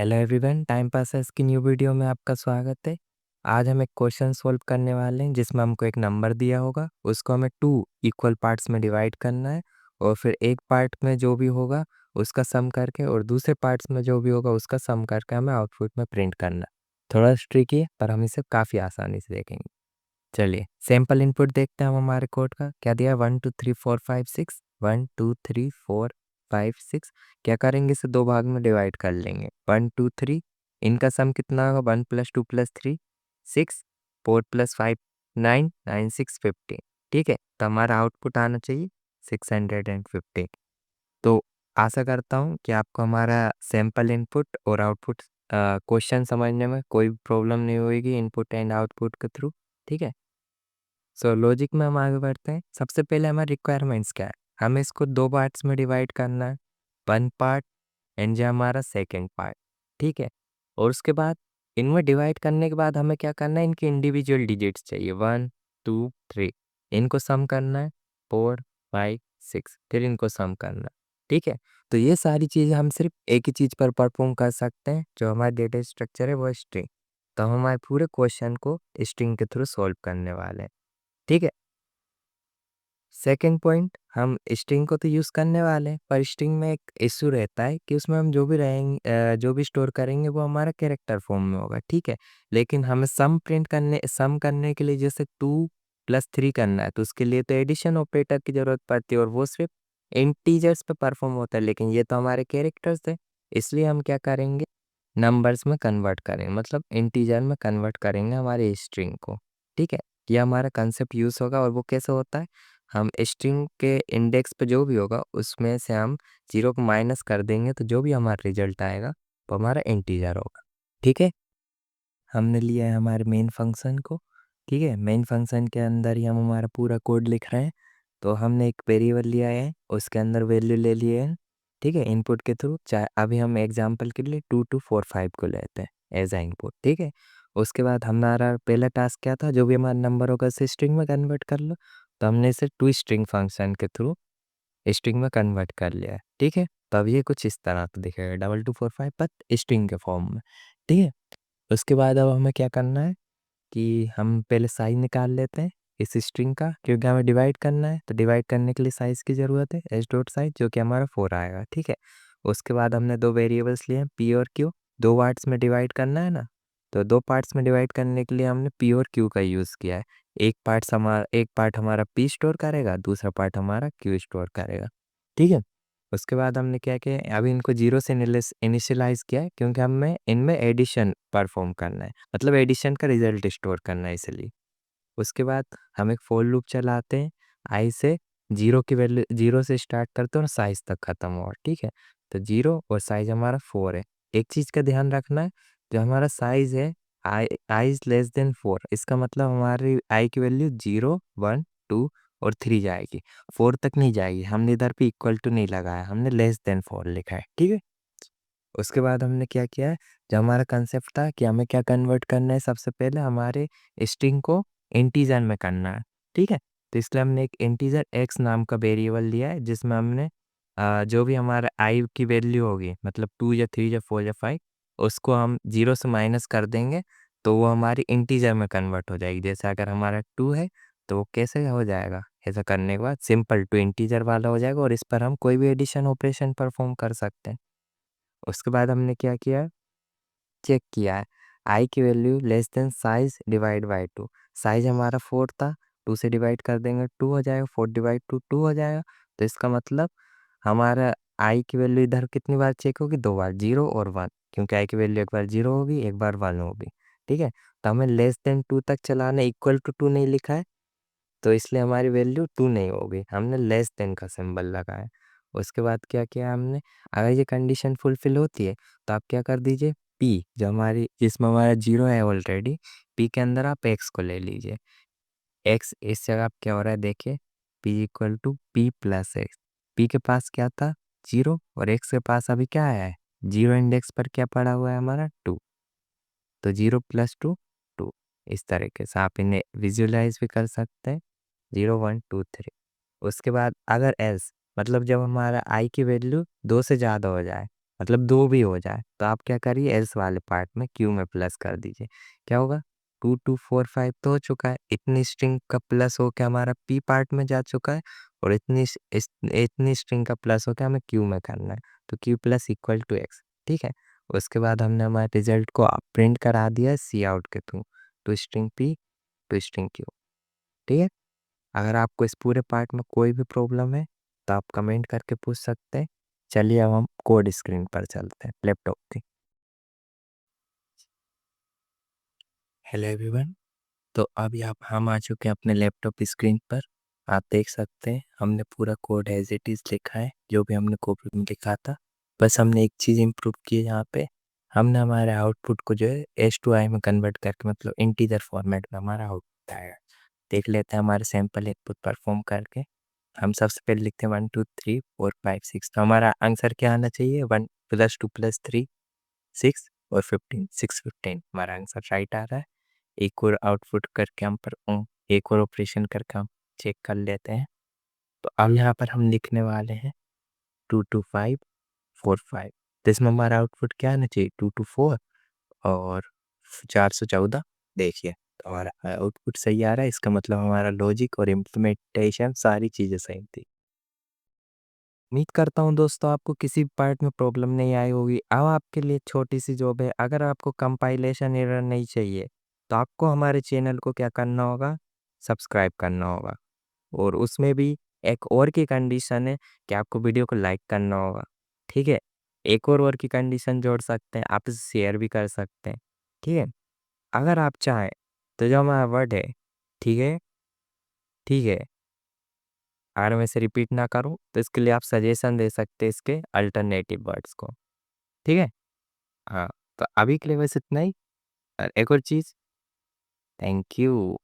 Hello everyone, time passes की new video में आपका स्वागत है। आज हम एक क्वेश्चन सॉल्व करने वाले हैं जिसमें हमको एक नंबर दिया होगा, उसको हमें 2 इक्वल पार्ट्स में डिवाइड करना है और फिर एक पार्ट में जो भी होगा उसका सम करके और दूसरे पार्ट्स में जो भी होगा उसका सम करके हमें आउटपुट में प्रिंट करना है। थोड़ा ट्रिकी है पर हम इसे काफ़ी आसानी से देखेंगे। चलिए सैंपल इनपुट देखते हैं हम हमारे कोड का। क्या दिया है 1 2 3 4 5 6 1 2 3 4 5 6। क्या करेंगे, इसे दो भाग में डिवाइड कर लेंगे 1 2 3। इनका सम कितना होगा 1 + 2 + 3 6 4 + 5 9 9 6 15। ठीक है, तो हमारा आउटपुट आना चाहिए 615। तो आशा करता हूँ कि आपको हमारा सैंपल इनपुट और आउटपुट क्वेश्चन समझने में कोई प्रॉब्लम नहीं होगी इनपुट एंड आउटपुट के थ्रू। ठीक है, सो लॉजिक में हम आगे बढ़ते हैं। सबसे पहले हमारे रिक्वायरमेंट्स क्या है, हमें इसको दो पार्ट्स में डिवाइड करना है, वन पार्ट एंड जो हमारा सेकंड पार्ट। ठीक है, और उसके बाद इनमें डिवाइड करने के बाद हमें क्या करना है, इनके इंडिविजुअल डिजिट्स चाहिए 1 2 3। इनको सम करना है 4 5 6, फिर इनको सम करना है। ठीक है, तो ये सारी चीज़ें हम सिर्फ एक ही चीज़ पर परफॉर्म कर सकते हैं, जो हमारा डेटा स्ट्रक्चर है वो स्ट्रिंग। तो हम हमारे पूरे क्वेश्चन को स्ट्रिंग के थ्रू सॉल्व करने वाले हैं। ठीक है, सेकंड पॉइंट, हम स्ट्रिंग को तो यूज़ करने वाले हैं पर स्ट्रिंग में एक इशू रहता है कि उसमें हम जो भी जो भी स्टोर करेंगे वो हमारा कैरेक्टर फॉर्म में होगा। ठीक है, लेकिन हमें सम करने के लिए जैसे 2 + 3 करना है तो उसके लिए तो एडिशन ऑपरेटर की ज़रूरत पड़ती है और वो सिर्फ इंटीजर्स पे परफॉर्म होता है, लेकिन ये तो हमारे कैरेक्टर्स है। इसलिए हम क्या करेंगे, नंबर्स में कन्वर्ट करेंगे, मतलब इंटीजर में कन्वर्ट करेंगे हमारे स्ट्रिंग को। ठीक है, ये हमारा कंसेप्ट यूज़ होगा और वो कैसे होता है, हम स्ट्रिंग के इंडेक्स पे जो भी होगा उसमें से हम 0 को माइनस कर देंगे तो जो भी हमारा रिजल्ट आएगा वो हमारा इंटीजर होगा। ठीक है, हमने लिया है हमारे मेन फंक्शन को। ठीक है, मेन फंक्शन के अंदर ही हम हमारा पूरा कोड लिख रहे हैं। तो हमने एक वेरिएबल लिया है, उसके अंदर वैल्यू ले लिए हैं। ठीक है, इनपुट के थ्रू, चाहे अभी हम एग्जांपल के लिए 2 2 4 5 को लेते हैं एज अ इनपुट। ठीक है, उसके बाद हमारा पहला टास्क क्या था, जो भी हमारा नंबर होगा उसे स्ट्रिंग में कन्वर्ट कर लो। तो हमने इसे टू स्ट्रिंग फंक्शन के थ्रू स्ट्रिंग में कन्वर्ट कर लिया है। ठीक है, तो अब ये कुछ इस तरह का दिखेगा 2 2 4 5 बट स्ट्रिंग के फॉर्म में। ठीक है, उसके बाद अब हमें क्या करना है कि हम पहले साइज़ निकाल लेते हैं इस स्ट्रिंग का, क्योंकि हमें डिवाइड करना है तो डिवाइड करने के लिए साइज़ की ज़रूरत है, एच डॉट साइज़, जो कि हमारा 4 आएगा। ठीक है, उसके बाद हमने दो वेरिएबल्स लिए हैं पी और क्यू। दो पार्ट्स में डिवाइड करना है ना, तो दो पार्ट्स में डिवाइड करने के लिए हमने पी और क्यू का यूज़ किया है। एक पार्ट हमारा पी स्टोर करेगा, दूसरा पार्ट हमारा क्यू स्टोर करेगा। ठीक है, उसके बाद हमने क्या किया है, अभी इनको 0 से इनिशियलाइज़ किया है क्योंकि हमें इनमें एडिशन परफॉर्म करना है, मतलब एडिशन का रिजल्ट स्टोर करना है इसलिए। उसके बाद हम एक फॉर लूप चलाते हैं, आई से 0 की वैल्यू 0 से स्टार्ट करते हैं और साइज़ तक ख़त्म हुआ। ठीक है, तो 0 और साइज़ हमारा 4 है। एक चीज़ का ध्यान रखना है, जो हमारा साइज़ है आई इज़ लेस देन 4, इसका मतलब हमारी आई की वैल्यू 0 1 2 और 3 जाएगी, 4 तक नहीं जाएगी। हमने इधर पे इक्वल टू नहीं लगाया, हमने लेस देन 4 लिखा है। ठीक है, उसके बाद हमने क्या किया है, जो हमारा कंसेप्ट था कि हमें क्या कन्वर्ट करना है, सबसे पहले हमारे स्ट्रिंग को इंटीजर में करना है। ठीक है, तो इसलिए हमने एक इंटीजर एक्स नाम का वेरिएबल लिया है जिसमें हमने जो भी हमारा आई की वैल्यू होगी, मतलब 2 या 3 या 4 या 5, उसको हम 0 से माइनस कर देंगे तो वो हमारी इंटीजर में कन्वर्ट हो जाएगी। जैसे अगर हमारा 2 है तो वो कैसे हो जाएगा, ऐसा करने के बाद सिंपल टू इंटीजर वाला हो जाएगा और इस पर हम कोई भी एडिशन ऑपरेशन परफॉर्म कर सकते हैं। उसके बाद हमने क्या किया, चेक किया है आई की value less than size divide by 2। Size हमारा 4 था, 2 से डिवाइड कर देंगे 2 हो जाएगा, 4 डिवाइड टू 2 हो जाएगा। तो इसका मतलब हमारा आई की वैल्यू इधर कितनी बार चेक होगी, दो बार, 0 और 1, क्योंकि आई की वैल्यू एक बार 0 होगी एक बार 1 होगी। ठीक है, तो हमें लेस देन 2 तक चलाना, इक्वल टू 2 नहीं लिखा है तो इसलिए हमारी वैल्यू 2 नहीं होगी, हमने लेस देन का सिंबल लगाया। उसके बाद क्या किया हमने, अगर ये कंडीशन फुलफिल होती है तो आप क्या कर दीजिए, पी जो हमारी जिसमें हमारा 0 है ऑलरेडी, पी के अंदर आप एक्स को ले लीजिए। एक्स इस जगह आप क्या हो रहा है देखिए, p equal to p plus x. P के पास क्या था, 0, और एक्स के पास अभी क्या आया है, 0 इंडेक्स पर क्या पड़ा हुआ है हमारा 2, तो 0 + 2 2। इस तरीके से आप इन्हें विजुअलाइज भी कर सकते हैं, 0 1 2 3। उसके बाद अगर एल्स, मतलब जब हमारा आई की वैल्यू 2 से ज़्यादा हो जाए, मतलब 2 भी हो जाए, तो आप क्या करिए एल्स वाले पार्ट में क्यू में प्लस कर दीजिए। क्या होगा? 2, 2, 4, 5 तो हो चुका है। इतनी स्ट्रिंग का प्लस होके हमारा पी पार्ट में जा चुका है और इतनी स्ट्रिंग का प्लस होके हमें क्यू में करना है। तो q plus equal to x, ठीक है? उसके बाद हमने हमारे रिजल्ट को प्रिंट करा दिया है सी आउट के थ्रू, to string p, to string q, ठीक है? अगर आपको इस पूरे पार्ट में कोई भी प्रॉब्लम है, तो आप कमेंट करके पूछ सकते हैं। चलिए अब हम कोड स्क्रीन पर चलते हैं लैपटॉप की। हेलो एवरीवन, तो अभी आप हम आ चुके हैं अपने लैपटॉप स्क्रीन पर। आप देख सकते हैं हमने पूरा कोड एज इट इज़ लिखा है, जो भी हमने कोड में लिखा था। बस हमने एक चीज़ इम्प्रूव की है यहाँ पे। हमने हमारे आउटपुट को जो है एस टू आई में कन्वर्ट करके, मतलब इंटीजर फॉर्मेट में हमारा आउटपुट आएगा। देख लेते हैं हमारे सैम्पल इनपुट परफॉर्म करके। हम सबसे पहले लिखते हैं 1 2 3 4 5 6। तो हमारा आंसर क्या आना चाहिए? 1 + 2 + 3 6 और 15 6 15 हमारा आंसर राइट आ रहा है। एक और आउटपुट करके हम एक और ऑपरेशन करके हम चेक कर लेते हैं। तो अब यहाँ पर हम लिखने वाले हैं 2 2 5 4 5। तो इसमें हमारा आउटपुट क्या आना चाहिए? 2 2 4 और 414। देखिए, तो हमारा आउटपुट सही आ रहा है। इसका मतलब हमारा लॉजिक और इम्प्लीमेंटेशन सारी चीज़ें सही थी। उम्मीद करता हूँ दोस्तों आपको किसी भी पार्ट में प्रॉब्लम नहीं आई होगी। अब आपके लिए छोटी-सी जॉब है, अगर आपको कंपाइलेशन एरर नहीं चाहिए, तो आपको हमारे चैनल को क्या करना होगा? सब्सक्राइब करना होगा। और उसमें भी एक और की कंडीशन है कि आपको वीडियो को लाइक करना होगा, ठीक है? एक और की कंडीशन जोड़ सकते हैं, आप इसे शेयर भी कर सकते हैं, ठीक है? अगर आप चाहें, तो जो हमारा वर्ड है, ठीक है? ठीक है? अगर मैं इसे रिपीट ना करूँ, तो इसके लिए आप सजेशन दे सकते हैं इसके अल्टरनेटिव वर्ड्स को, ठीक है? हाँ, तो अभी के लिए बस इतना ही। और एक और चीज़, थैंक यू।